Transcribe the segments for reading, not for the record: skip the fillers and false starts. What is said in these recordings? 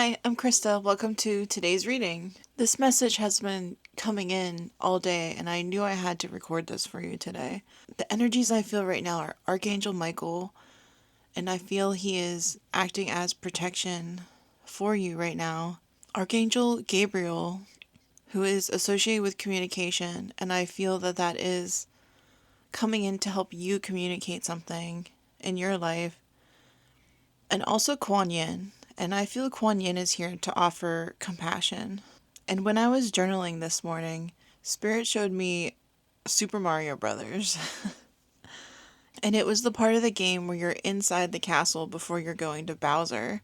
Hi, I'm Krista. Welcome to today's reading. This message has been coming in all day, and I knew I had to record this for you today. The energies I feel right now are Archangel Michael, and I feel he is acting as protection for you right now. Archangel Gabriel, who is associated with communication, and I feel that that is coming in to help you communicate something in your life. And also Kuan Yin. And I feel Kuan Yin is here to offer compassion. And when I was journaling this morning, Spirit showed me Super Mario Brothers. And it was the part of the game where you're inside the castle before you're going to Bowser.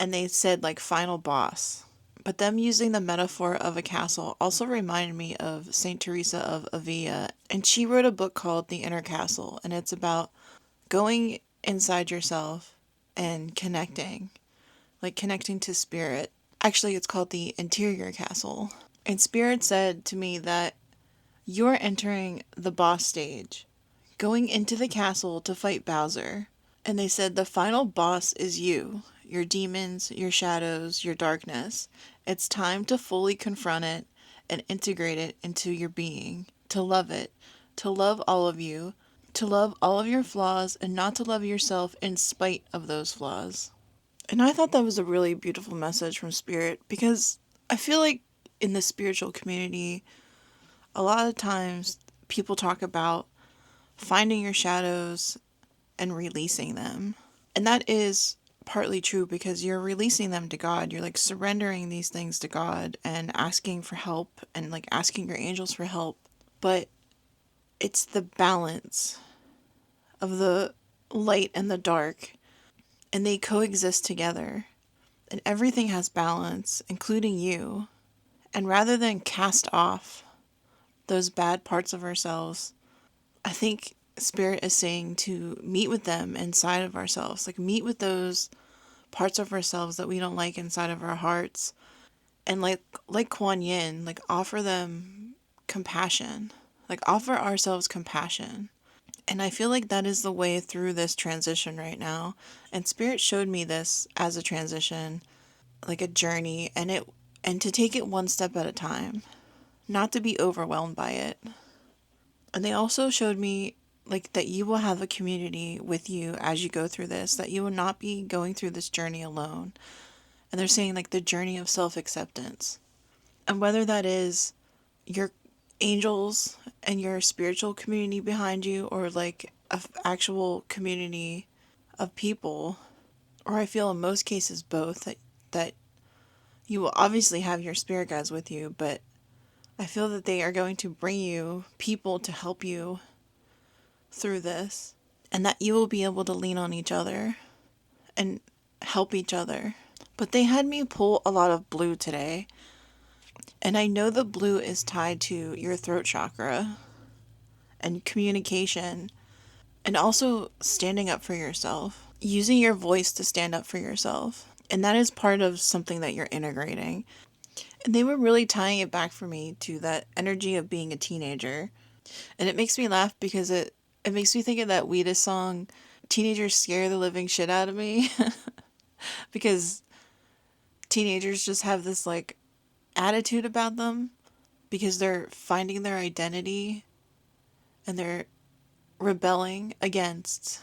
And they said, like, final boss. But them using the metaphor of a castle also reminded me of St. Teresa of Avila. And she wrote a book called The Inner Castle. And it's about going inside yourself and connecting. Like connecting to spirit. Actually, it's called the Interior Castle. And Spirit said to me that you're entering the boss stage, going into the castle to fight Bowser. And they said the final boss is you, your demons, your shadows, your darkness. It's time to fully confront it and integrate it into your being, to love it, to love all of you, to love all of your flaws, and not to love yourself in spite of those flaws. And I thought that was a really beautiful message from Spirit because I feel like in the spiritual community, a lot of times people talk about finding your shadows and releasing them. And that is partly true because you're releasing them to God. You're like surrendering these things to God and asking for help and like asking your angels for help. But it's the balance of the light and the dark, and they coexist together. And everything has balance, including you. And rather than cast off those bad parts of ourselves, I think Spirit is saying to meet with them inside of ourselves. Like meet with those parts of ourselves that we don't like inside of our hearts. And like Kuan Yin, like offer them compassion. Like offer ourselves compassion. And I feel like that is the way through this transition right now. And Spirit showed me this as a transition, like a journey, and to take it one step at a time, not to be overwhelmed by it. And they also showed me like that you will have a community with you as you go through this, that you will not be going through this journey alone. And they're saying like the journey of self-acceptance. And whether that is your angels and your spiritual community behind you, or like an actual community of people, or I feel in most cases both, that you will obviously have your spirit guides with you, but I feel that they are going to bring you people to help you through this, and that you will be able to lean on each other and help each other. But they had me pull a lot of blue today, and I know the blue is tied to your throat chakra and communication, and also standing up for yourself, using your voice to stand up for yourself. And that is part of something that you're integrating. And they were really tying it back for me to that energy of being a teenager. And it makes me laugh because it makes me think of that Weeda song, Teenagers Scare the Living Shit Out of Me. Because teenagers just have this like attitude about them because they're finding their identity and they're rebelling against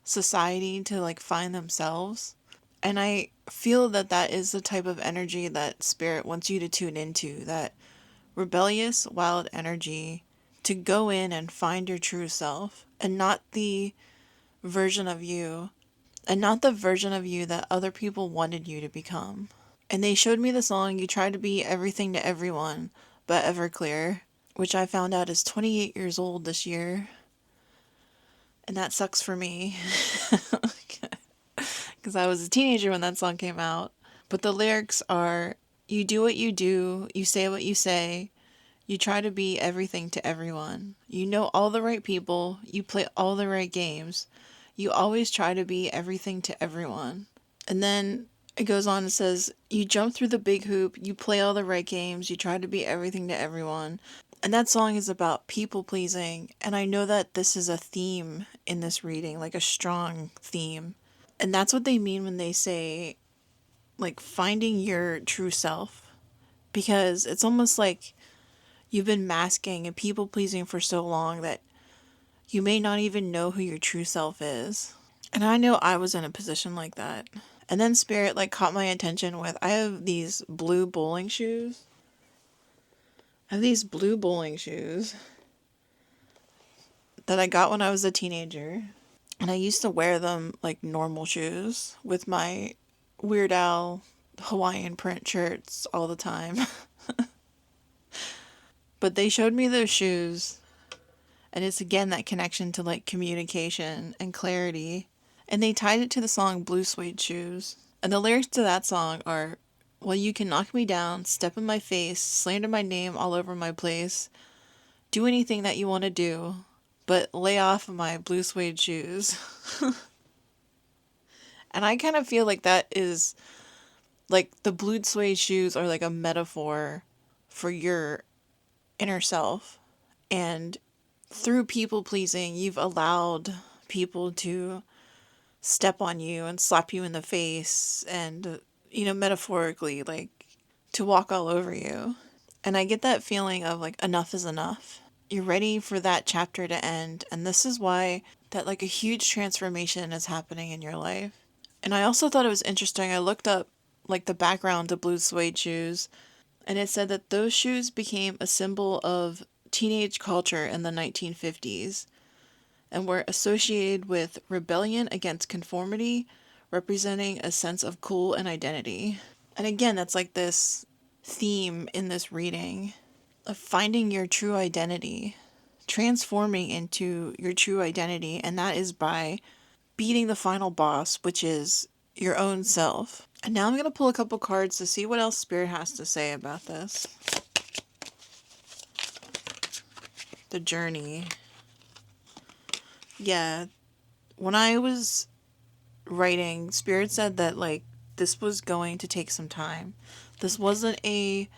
society to like find themselves. And I feel that that is the type of energy that Spirit wants you to tune into, that rebellious, wild energy to go in and find your true self, and not the version of you, and not the version of you that other people wanted you to become. And they showed me the song, You Try to Be Everything to Everyone, but Everclear, which I found out is 28 years old this year. And that sucks for me. Because I was a teenager when that song came out. But the lyrics are, you do what you do, you say what you say, you try to be everything to everyone. You know all the right people, you play all the right games. You always try to be everything to everyone. And then it goes on and says, you jump through the big hoop, you play all the right games, you try to be everything to everyone. And that song is about people pleasing. And I know that this is a theme in this reading, like a strong theme. And that's what they mean when they say like finding your true self, because it's almost like you've been masking and people pleasing for so long that you may not even know who your true self is. And I know I was in a position like that. And then Spirit like caught my attention with, I have these blue bowling shoes. That I got when I was a teenager. And I used to wear them like normal shoes with my Weird Al Hawaiian print shirts all the time. But they showed me those shoes, and it's again that connection to like communication and clarity. And they tied it to the song Blue Suede Shoes. And the lyrics to that song are, well, you can knock me down, step in my face, slander my name all over my place, do anything that you want to do, but lay off of my blue suede shoes. And I kind of feel like that is, like, the blue suede shoes are like a metaphor for your inner self. And through people pleasing, you've allowed people to step on you and slap you in the face and, metaphorically, like, to walk all over you. And I get that feeling of like, enough is enough. You're ready for that chapter to end. And this is why that like a huge transformation is happening in your life. And I also thought it was interesting. I looked up like the background to blue suede shoes, and it said that those shoes became a symbol of teenage culture in the 1950s and were associated with rebellion against conformity, representing a sense of cool and identity. And again, that's like this theme in this reading of finding your true identity, transforming into your true identity, and that is by beating the final boss, which is your own self. And now I'm going to pull a couple cards to see what else Spirit has to say about this. The journey. Yeah, when I was writing, Spirit said that like this was going to take some time. This wasn't a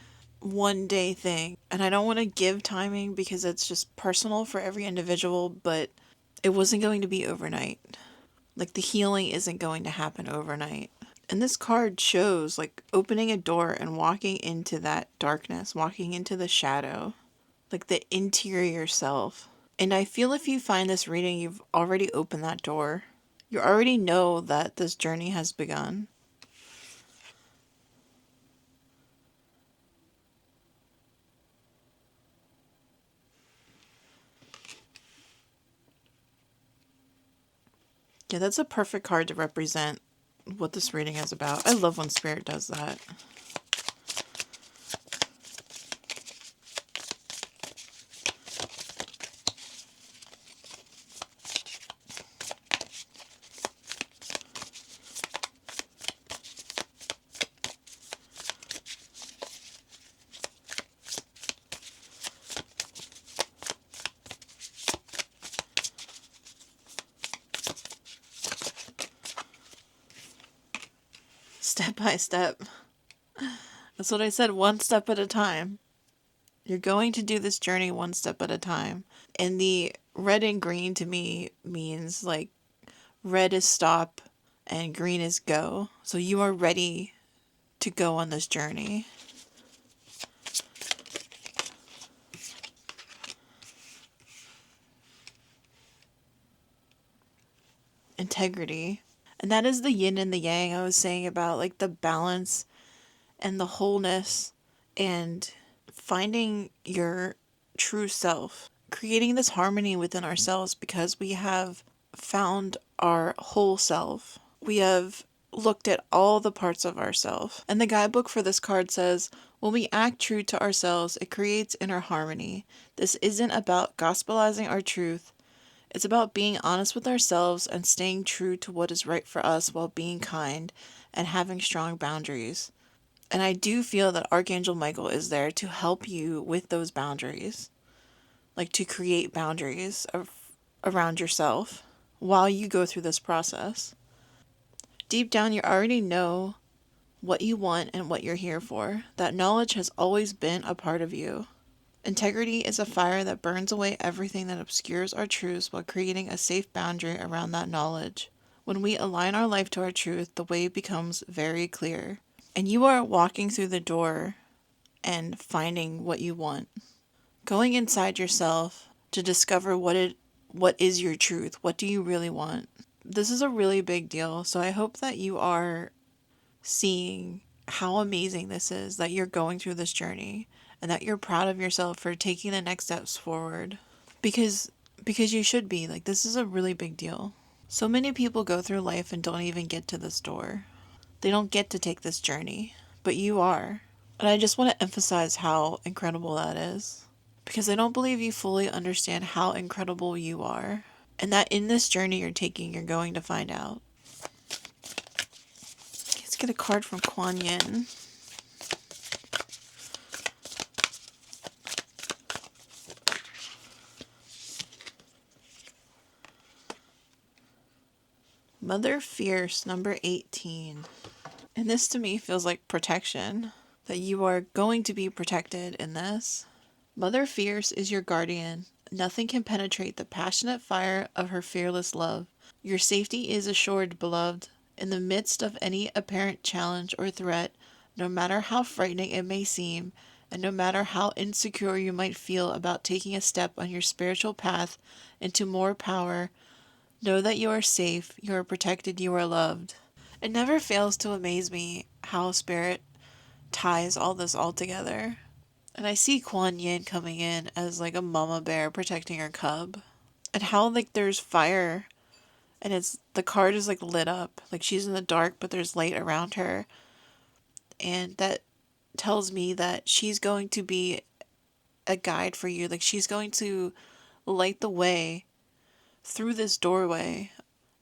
one day thing. And I don't want to give timing because it's just personal for every individual, but it wasn't going to be overnight. Like the healing isn't going to happen overnight. And this card shows like opening a door and walking into that darkness, walking into the shadow, like the interior self. And I feel if you find this reading, you've already opened that door. You already know that this journey has begun. Yeah, that's a perfect card to represent what this reading is about. I love when Spirit does that. Step by step. That's what I said, one step at a time. You're going to do this journey one step at a time. And the red and green to me means like red is stop and green is go. So you are ready to go on this journey. Integrity. And that is the yin and the yang I was saying about like the balance and the wholeness and finding your true self, creating this harmony within ourselves because we have found our whole self. We have looked at all the parts of ourself. And the guidebook for this card says, when we act true to ourselves, it creates inner harmony. This isn't about gospelizing our truth. It's about being honest with ourselves and staying true to what is right for us while being kind and having strong boundaries. And I do feel that Archangel Michael is there to help you with those boundaries, like to create boundaries around yourself while you go through this process. Deep down, you already know what you want and what you're here for. That knowledge has always been a part of you. Integrity is a fire that burns away everything that obscures our truths while creating a safe boundary around that knowledge. When we align our life to our truth, the way becomes very clear. And you are walking through the door and finding what you want. Going inside yourself to discover what is your truth. What do you really want? This is a really big deal. So I hope that you are seeing how amazing this is, that you're going through this journey and that you're proud of yourself for taking the next steps forward. Because you should be. Like, this is a really big deal. So many people go through life and don't even get to this door. They don't get to take this journey, but you are. And I just want to emphasize how incredible that is. Because I don't believe you fully understand how incredible you are. And that in this journey you're taking, you're going to find out. Let's get a card from Kuan Yin. Mother Fierce, number 18. And this to me feels like protection. That you are going to be protected in this. Mother Fierce is your guardian. Nothing can penetrate the passionate fire of her fearless love. Your safety is assured, beloved. In the midst of any apparent challenge or threat, no matter how frightening it may seem, and no matter how insecure you might feel about taking a step on your spiritual path into more power, know that you are safe, you are protected, you are loved. It never fails to amaze me how Spirit ties all this all together. And I see Kuan Yin coming in as like a mama bear protecting her cub. And how like there's fire and the card is like lit up. Like she's in the dark but there's light around her. And that tells me that she's going to be a guide for you. Like she's going to light the way through this doorway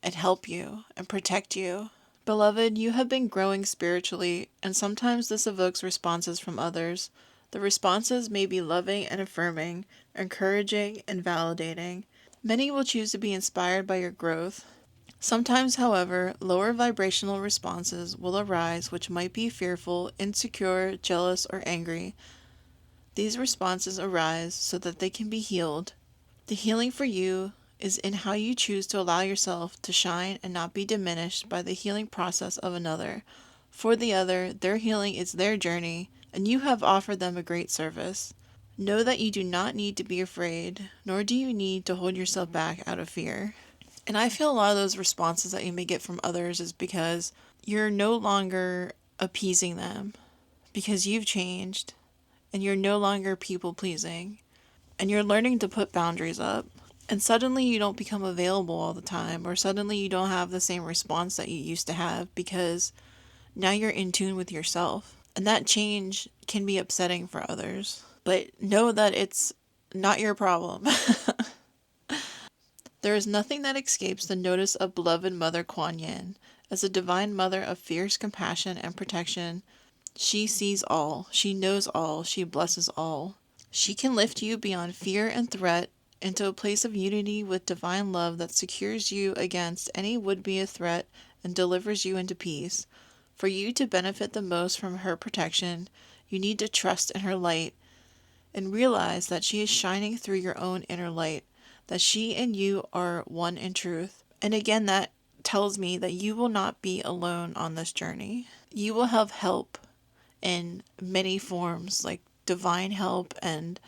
and help you and protect you. Beloved, you have been growing spiritually, and sometimes this evokes responses from others. The responses may be loving and affirming, encouraging and validating. Many will choose to be inspired by your growth. Sometimes, however, lower vibrational responses will arise which might be fearful, insecure, jealous, or angry. These responses arise so that they can be healed. The healing for you is in how you choose to allow yourself to shine and not be diminished by the healing process of another. For the other, their healing is their journey, and you have offered them a great service. Know that you do not need to be afraid, nor do you need to hold yourself back out of fear. And I feel a lot of those responses that you may get from others is because you're no longer appeasing them, because you've changed, and you're no longer people-pleasing, and you're learning to put boundaries up. And suddenly you don't become available all the time, or suddenly you don't have the same response that you used to have because now you're in tune with yourself. And that change can be upsetting for others. But know that it's not your problem. There is nothing that escapes the notice of beloved Mother Kuan Yin. As a divine mother of fierce compassion and protection, she sees all, she knows all, she blesses all. She can lift you beyond fear and threat into a place of unity with divine love that secures you against any would-be threat and delivers you into peace. For you to benefit the most from her protection, you need to trust in her light and realize that she is shining through your own inner light, that she and you are one in truth. And again, that tells me that you will not be alone on this journey. You will have help in many forms, like divine help and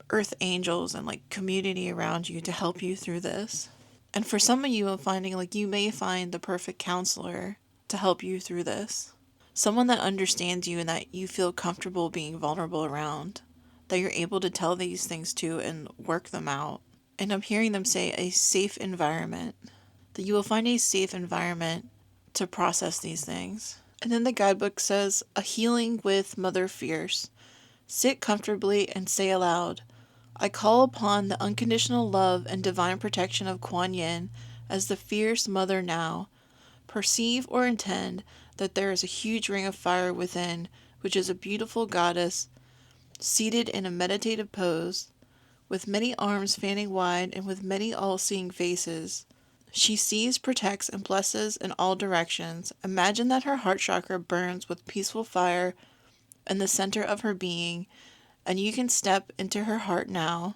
earth angels and like community around you to help you through this. And for some of you, I'm finding like you may find the perfect counselor to help you through this. Someone that understands you and that you feel comfortable being vulnerable around, that you're able to tell these things to and work them out. And I'm hearing them say a safe environment, that you will find a safe environment to process these things. And then the guidebook says, a healing with Mother Fierce. Sit comfortably and say aloud, I call upon the unconditional love and divine protection of Kuan Yin as the fierce mother now. Perceive or intend that there is a huge ring of fire within, which is a beautiful goddess seated in a meditative pose, with many arms fanning wide and with many all-seeing faces. She sees, protects, and blesses in all directions. Imagine that her heart chakra burns with peaceful fire in the center of her being, and you can step into her heart now.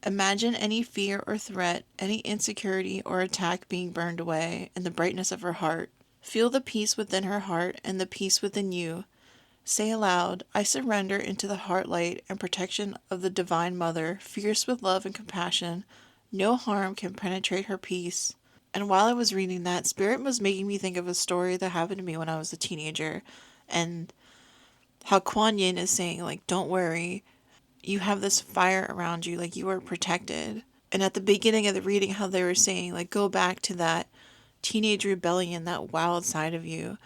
Imagine any fear or threat, any insecurity or attack being burned away in the brightness of her heart. Feel the peace within her heart and the peace within you. Say aloud, I surrender into the heart light and protection of the Divine Mother, fierce with love and compassion. No harm can penetrate her peace. And while I was reading that, Spirit was making me think of a story that happened to me when I was a teenager. And how Kuan Yin is saying, like, don't worry, you have this fire around you, like, you are protected. And at the beginning of the reading, how they were saying, like, go back to that teenage rebellion, that wild side of you.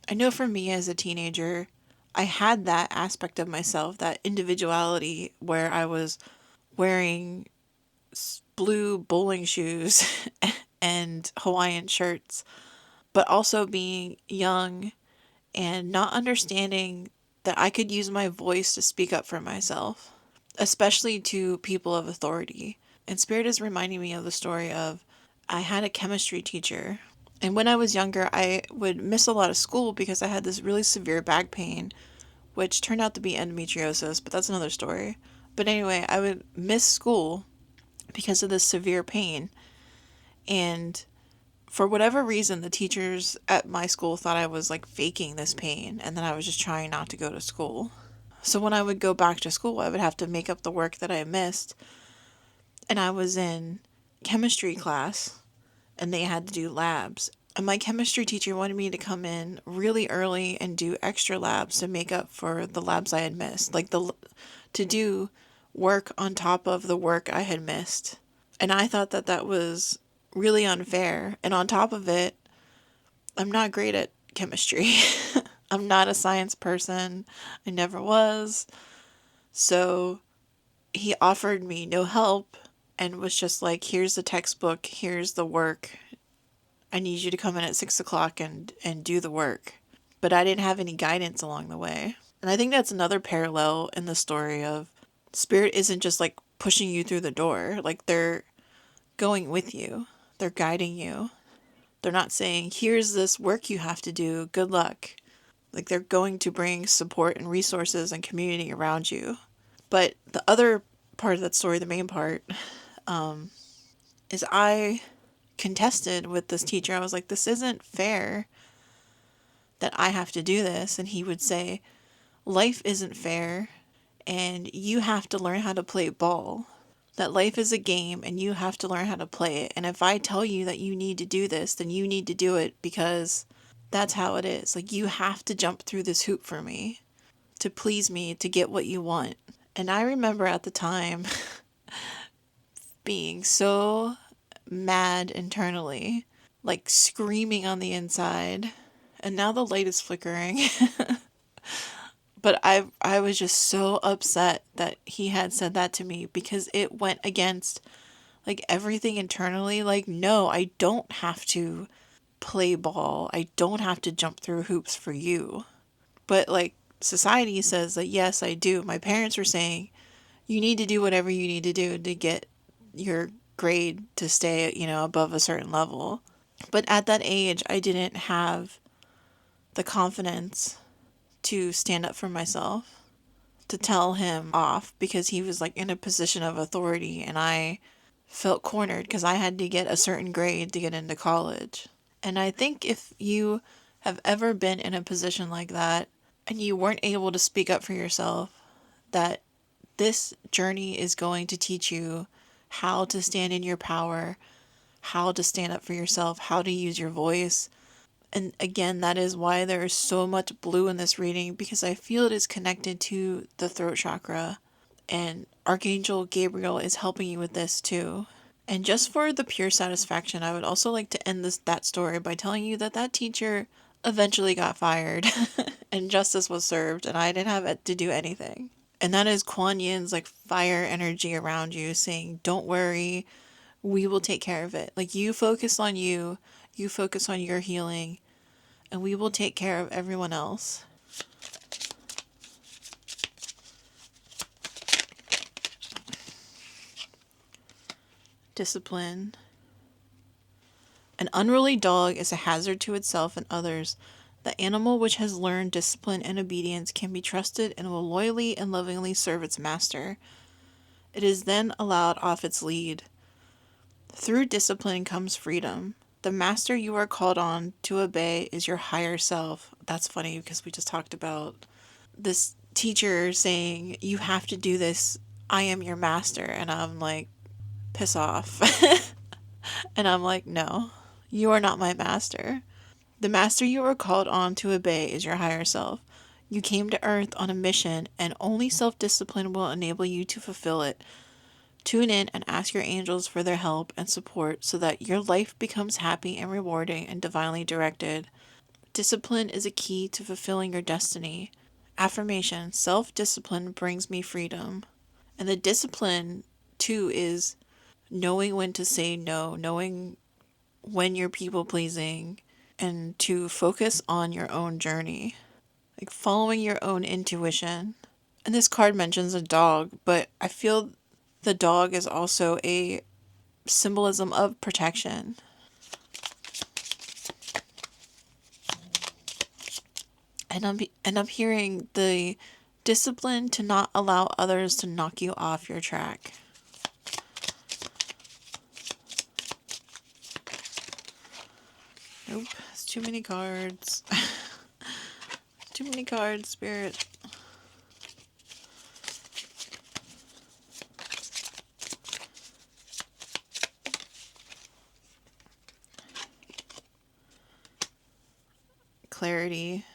I know for me as a teenager, I had that aspect of myself, that individuality where I was wearing blue bowling shoes and Hawaiian shirts, but also being young and not understanding that I could use my voice to speak up for myself, especially to people of authority. And Spirit is reminding me of the story of I had a chemistry teacher. And when I was younger, I would miss a lot of school because I had this really severe back pain, which turned out to be endometriosis, but that's another story. But anyway, I would miss school because of this severe pain. And for whatever reason, the teachers at my school thought I was like faking this pain and that I was just trying not to go to school. So when I would go back to school, I would have to make up the work that I missed. And I was in chemistry class and they had to do labs. And my chemistry teacher wanted me to come in really early and do extra labs to make up for the labs I had missed, like to do work on top of the work I had missed. And I thought that that was really unfair. And on top of it, I'm not great at chemistry. I'm not a science person. I never was. So he offered me no help and was just like, here's the textbook, here's the work. I need you to come in at 6 o'clock and do the work. But I didn't have any guidance along the way. And I think that's another parallel in the story of Spirit isn't just like pushing you through the door. Like they're going with you. They're guiding you. They're not saying, here's this work you have to do. Good luck. Like they're going to bring support and resources and community around you. But the other part of that story, the main part, is I contested with this teacher. I was like, this isn't fair that I have to do this. And he would say, life isn't fair and you have to learn how to play ball. That life is a game and you have to learn how to play it. And if I tell you that you need to do this, then you need to do it because that's how it is. Like you have to jump through this hoop for me, to please me, to get what you want. And I remember at the time being so mad internally, like screaming on the inside. And now the light is flickering. But I was just so upset that he had said that to me because it went against like everything internally. Like, no, I don't have to play ball. I don't have to jump through hoops for you. But like society says that yes, I do. My parents were saying you need to do whatever you need to do to get your grade to stay, above a certain level. But at that age, I didn't have the confidence to stand up for myself, to tell him off because he was like in a position of authority and I felt cornered because I had to get a certain grade to get into college. And I think if you have ever been in a position like that and you weren't able to speak up for yourself, that this journey is going to teach you how to stand in your power, how to stand up for yourself, how to use your voice. And again, that is why there is so much blue in this reading, because I feel it is connected to the throat chakra. And Archangel Gabriel is helping you with this too. And just for the pure satisfaction, I would also like to end that story by telling you that that teacher eventually got fired and justice was served and I didn't have to do anything. And that is Kuan Yin's like fire energy around you saying, don't worry, we will take care of it. Like you focus on you focus on your healing, and we will take care of everyone else. Discipline. An unruly dog is a hazard to itself and others. The animal which has learned discipline and obedience can be trusted and will loyally and lovingly serve its master. It is then allowed off its lead. Through discipline comes freedom. The master you are called on to obey is your higher self. That's funny because we just talked about this teacher saying, you have to do this. I am your master. And I'm like, piss off. And I'm like, no, you are not my master. The master you are called on to obey is your higher self. You came to Earth on a mission, and only self discipline will enable you to fulfill it. Tune in and ask your angels for their help and support so that your life becomes happy and rewarding and divinely directed. Discipline is a key to fulfilling your destiny. Affirmation: self discipline brings me freedom. And the discipline, too, is knowing when to say no, knowing when you're people pleasing, and to focus on your own journey, like following your own intuition. And this card mentions a dog, but I feel the dog is also a symbolism of protection. And I'm hearing the discipline to not allow others to knock you off your track. Nope, it's too many cards. Too many cards, Spirit. Clarity.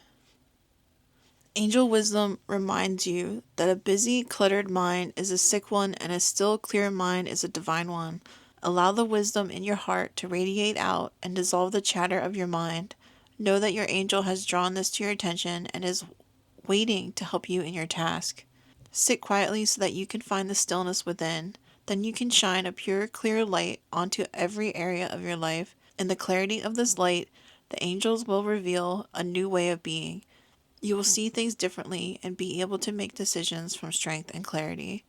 Angel wisdom reminds you that a busy, cluttered mind is a sick one and a still, clear mind is a divine one. Allow the wisdom in your heart to radiate out and dissolve the chatter of your mind. Know that your angel has drawn this to your attention and is waiting to help you in your task. Sit quietly so that you can find the stillness within. Then you can shine a pure, clear light onto every area of your life. In the clarity of this light, the angels will reveal a new way of being. You will see things differently and be able to make decisions from strength and clarity.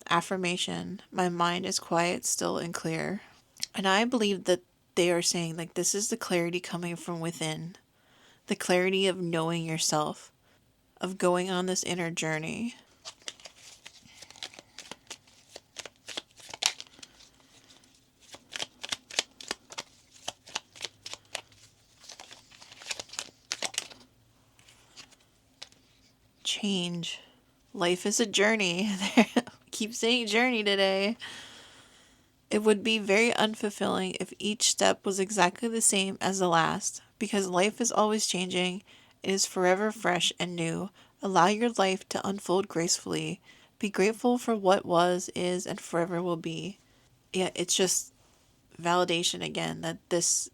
Affirmation: my mind is quiet, still, and clear. And I believe that they are saying, like, this is the clarity coming from within. The clarity of knowing yourself, of going on this inner journey. Change. Life is a journey. Keep saying journey today. It would be very unfulfilling if each step was exactly the same as the last, because life is always changing. It is forever fresh and new. Allow your life to unfold gracefully. Be grateful for what was, is, and forever will be. Yeah, it's just validation again that this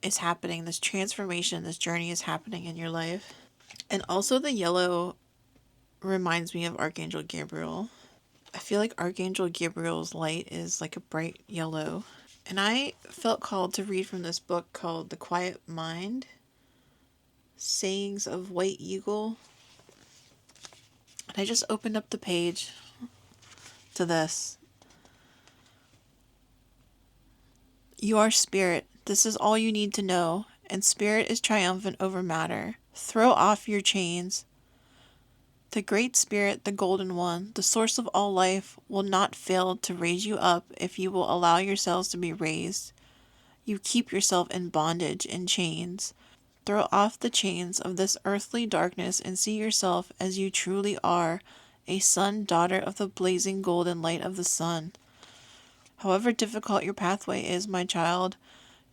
is happening, this transformation, this journey is happening in your life. And also the yellow reminds me of Archangel Gabriel. I feel like Archangel Gabriel's light is like a bright yellow. And I felt called to read from this book called The Quiet Mind, Sayings of White Eagle. And I just opened up the page to this. You are spirit. This is all you need to know. And spirit is triumphant over matter. Throw off your chains. The Great Spirit, the Golden One, the source of all life, will not fail to raise you up if you will allow yourselves to be raised. You keep yourself in bondage, in chains. Throw off the chains of this earthly darkness and see yourself as you truly are, a son, daughter of the blazing golden light of the sun. However difficult your pathway is, my child,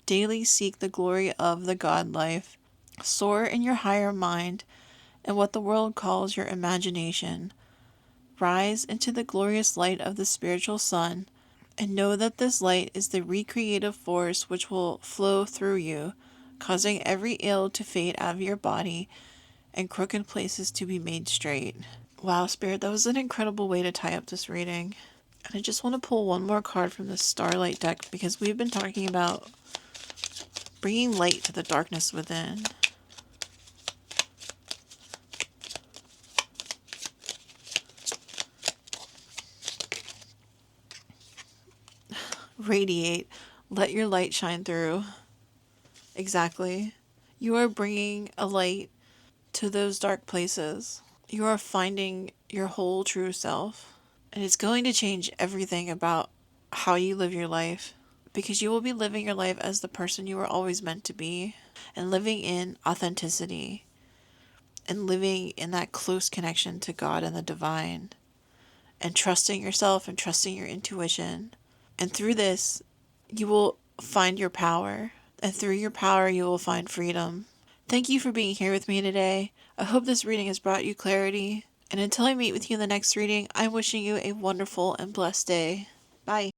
daily seek the glory of the God life. Soar in your higher mind and what the world calls your imagination. Rise into the glorious light of the spiritual sun, and know that this light is the recreative force which will flow through you, causing every ill to fade out of your body and crooked places to be made straight. Wow, Spirit, that was an incredible way to tie up this reading. And I just want to pull one more card from the Starlight deck because we've been talking about bringing light to the darkness within. Radiate. Let your light shine through. Exactly. You are bringing a light to those dark places. You are finding your whole true self. And it's going to change everything about how you live your life. because you will be living your life as the person you were always meant to be, and living in authenticity, and living in that close connection to God and the divine, and trusting yourself and trusting your intuition. And through this, you will find your power. And through your power, you will find freedom. Thank you for being here with me today. I hope this reading has brought you clarity. And until I meet with you in the next reading, I'm wishing you a wonderful and blessed day. Bye.